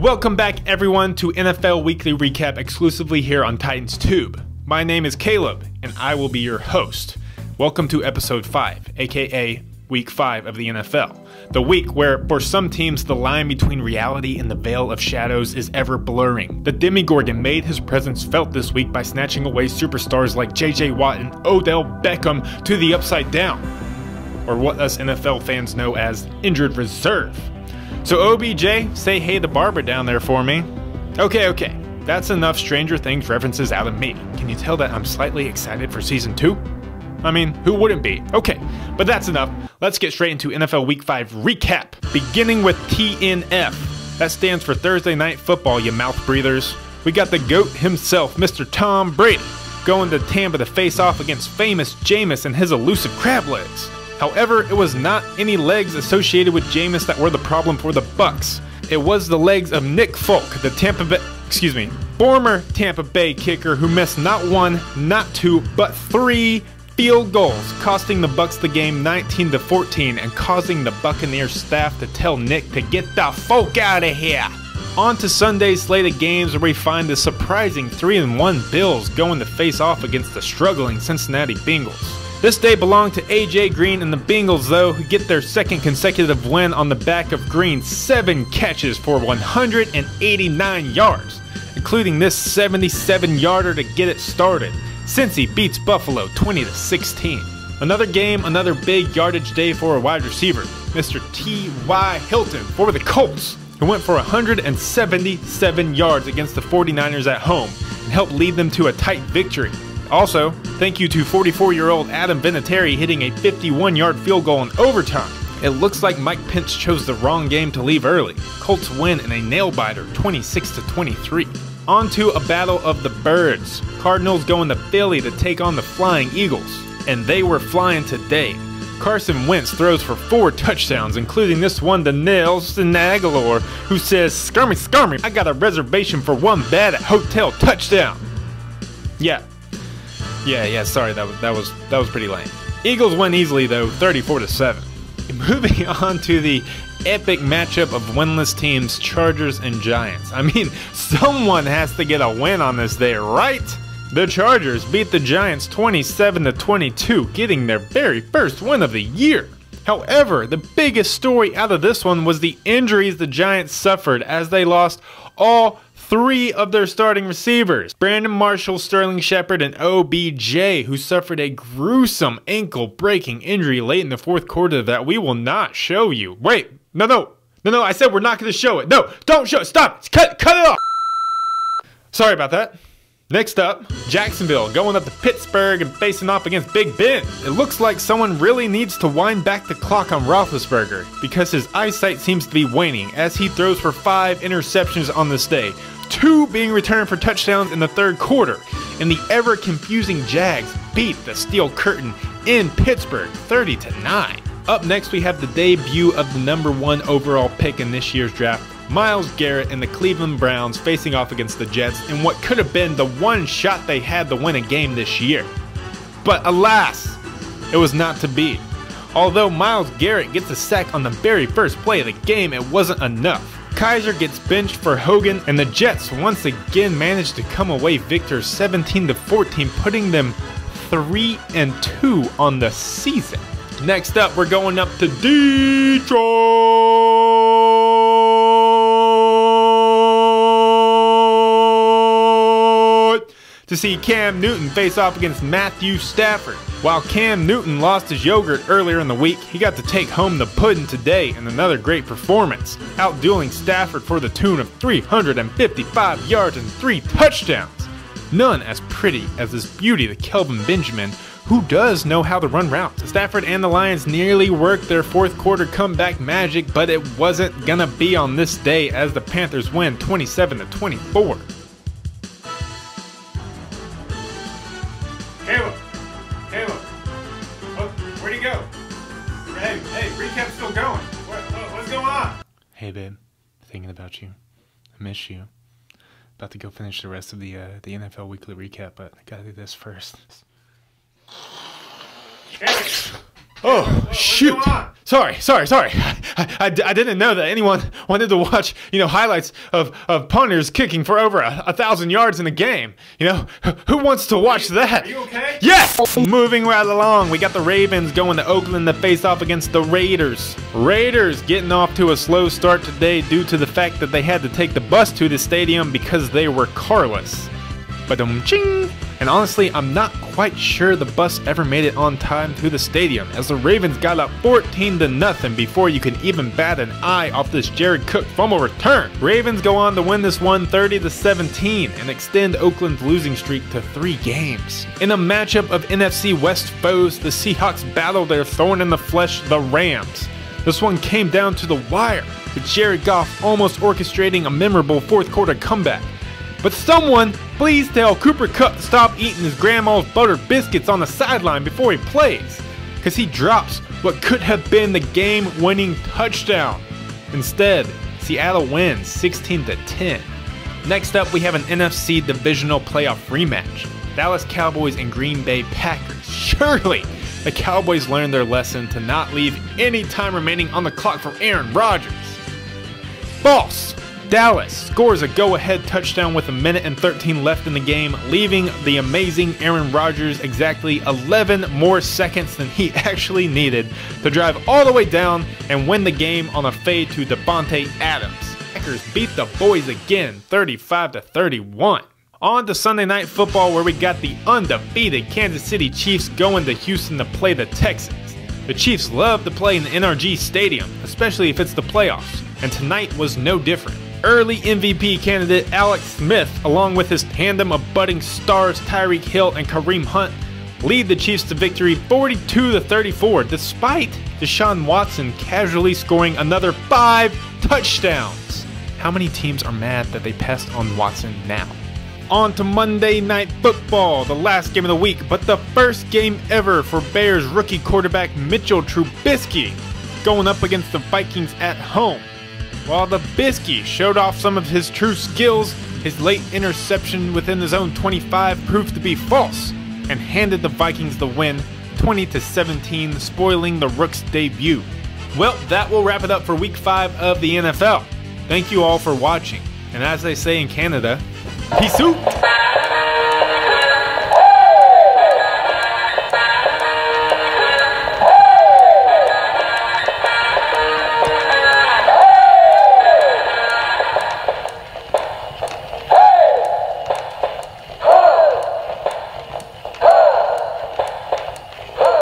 Welcome back everyone to NFL Weekly Recap exclusively here on Titans Tube. My name is Caleb and I will be your host. Welcome to episode 5, aka week 5 of the NFL. The week where for some teams the line between reality and the veil of shadows is ever blurring. The Demigorgon made his presence felt this week by snatching away superstars like JJ Watt and Odell Beckham to the upside down, or what us NFL fans know as injured reserve. So OBJ, say hey to Barbara down there for me. Okay, that's enough Stranger Things references out of me. Can you tell that I'm slightly excited for season 2? I mean, who wouldn't be? Okay, but that's enough. Let's get straight into NFL Week 5 recap, beginning with TNF. That stands for Thursday Night Football, you mouth breathers. We got the GOAT himself, Mr. Tom Brady, going to Tampa to face off against famous Jameis and his elusive crab legs. However, it was not any legs associated with Jameis that were the problem for the Bucs. It was the legs of Nick Folk, the former Tampa Bay kicker who missed not one, not two, but 3 field goals, costing the Bucs the game 19-14 and causing the Buccaneers staff to tell Nick to get the folk out of here. On to Sunday's slate of games where we find the surprising 3-1 Bills going to face off against the struggling Cincinnati Bengals. This day belonged to AJ Green and the Bengals, though, who get their second consecutive win on the back of Green's 7 catches for 189 yards, including this 77-yarder to get it started. Cincy beats Buffalo 20-16. Another game, another big yardage day for a wide receiver, Mr. T.Y. Hilton for the Colts, who went for 177 yards against the 49ers at home and helped lead them to a tight victory. Also, thank you to 44-year-old Adam Vinatieri hitting a 51-yard field goal in overtime. It looks like Mike Pence chose the wrong game to leave early. Colts win in a nail-biter 26-23. On to a battle of the birds. Cardinals going to Philly to take on the Flying Eagles. And they were flying today. Carson Wentz throws for 4 touchdowns, including this one to Nelson Aguilar, who says, "Scummy, I got a reservation for one bad at hotel touchdown." Yeah, sorry, that was pretty lame. Eagles win easily though, 34-7. Moving on to the epic matchup of winless teams, Chargers and Giants. I mean, someone has to get a win on this day, right? The Chargers beat the Giants 27-22, getting their very first win of the year. However, the biggest story out of this one was the injuries the Giants suffered as they lost all 3 of their starting receivers, Brandon Marshall, Sterling Shepard, and OBJ, who suffered a gruesome ankle-breaking injury late in the 4th quarter that we will not show you. Wait, no, I said we're not going to show it. No, don't show it. Stop. Cut it off. Sorry about that. Next up, Jacksonville going up to Pittsburgh and facing off against Big Ben. It looks like someone really needs to wind back the clock on Roethlisberger because his eyesight seems to be waning as he throws for 5 interceptions on this day, 2 being returned for touchdowns in the 3rd quarter. And the ever-confusing Jags beat the Steel Curtain in Pittsburgh 30-9. Up next, we have the debut of the #1 overall pick in this year's draft, Myles Garrett and the Cleveland Browns facing off against the Jets in what could have been the one shot they had to win a game this year. But alas, it was not to be. Although Myles Garrett gets a sack on the very first play of the game, it wasn't enough. Kaiser gets benched for Hogan, and the Jets once again managed to come away victors 17-14, putting them 3-2 on the season. Next up, we're going up to Detroit to see Cam Newton face off against Matthew Stafford. While Cam Newton lost his yogurt earlier in the week, he got to take home the pudding today in another great performance, outdueling Stafford for the tune of 355 yards and 3 touchdowns. None as pretty as this beauty to Kelvin Benjamin, who does know how to run routes. Stafford and the Lions nearly worked their 4th quarter comeback magic, but it wasn't gonna be on this day as the Panthers win 27-24. Caleb, where'd he go? Hey, recap's still going. What's going on? Hey babe, thinking about you. I miss you. About to go finish the rest of the NFL Weekly Recap, but I gotta do this first. Oh, shoot. Sorry. I didn't know that anyone wanted to watch, highlights of punters kicking for over 1,000 yards in a game. Who wants to watch that? Are you okay? Yes! Moving right along, we got the Ravens going to Oakland to face off against the Raiders. Raiders getting off to a slow start today due to the fact that they had to take the bus to the stadium because they were carless. Ba-dum-ching! And honestly, I'm not quite sure the bus ever made it on time to the stadium, as the Ravens got up 14-0 before you could even bat an eye off this Jared Cook fumble return. Ravens go on to win this one 30-17 and extend Oakland's losing streak to 3 games. In a matchup of NFC West foes, the Seahawks battle their thorn in the flesh, the Rams. This one came down to the wire, with Jared Goff almost orchestrating a memorable fourth quarter comeback. But someone, please tell Cooper Kupp to stop eating his grandma's buttered biscuits on the sideline before he plays, because he drops what could have been the game-winning touchdown. Instead, Seattle wins 16-10. Next up, we have an NFC divisional playoff rematch. Dallas Cowboys and Green Bay Packers. Surely, the Cowboys learned their lesson to not leave any time remaining on the clock for Aaron Rodgers. False! Dallas scores a go-ahead touchdown with 1:13 left in the game, leaving the amazing Aaron Rodgers exactly 11 more seconds than he actually needed to drive all the way down and win the game on a fade to Devontae Adams. Packers beat the boys again, 35-31. On to Sunday Night Football, where we got the undefeated Kansas City Chiefs going to Houston to play the Texans. The Chiefs love to play in the NRG Stadium, especially if it's the playoffs, and tonight was no different. Early MVP candidate Alex Smith, along with his tandem of budding stars Tyreek Hill and Kareem Hunt, lead the Chiefs to victory 42-34, despite Deshaun Watson casually scoring another 5 touchdowns. How many teams are mad that they passed on Watson now? On to Monday Night Football, the last game of the week, but the first game ever for Bears rookie quarterback Mitchell Trubisky, going up against the Vikings at home. While the Bisky showed off some of his true skills, his late interception within his own 25 proved to be false and handed the Vikings the win 20-17, spoiling the Rook's debut. Well, that will wrap it up for Week 5 of the NFL. Thank you all for watching, and as they say in Canada, peace out!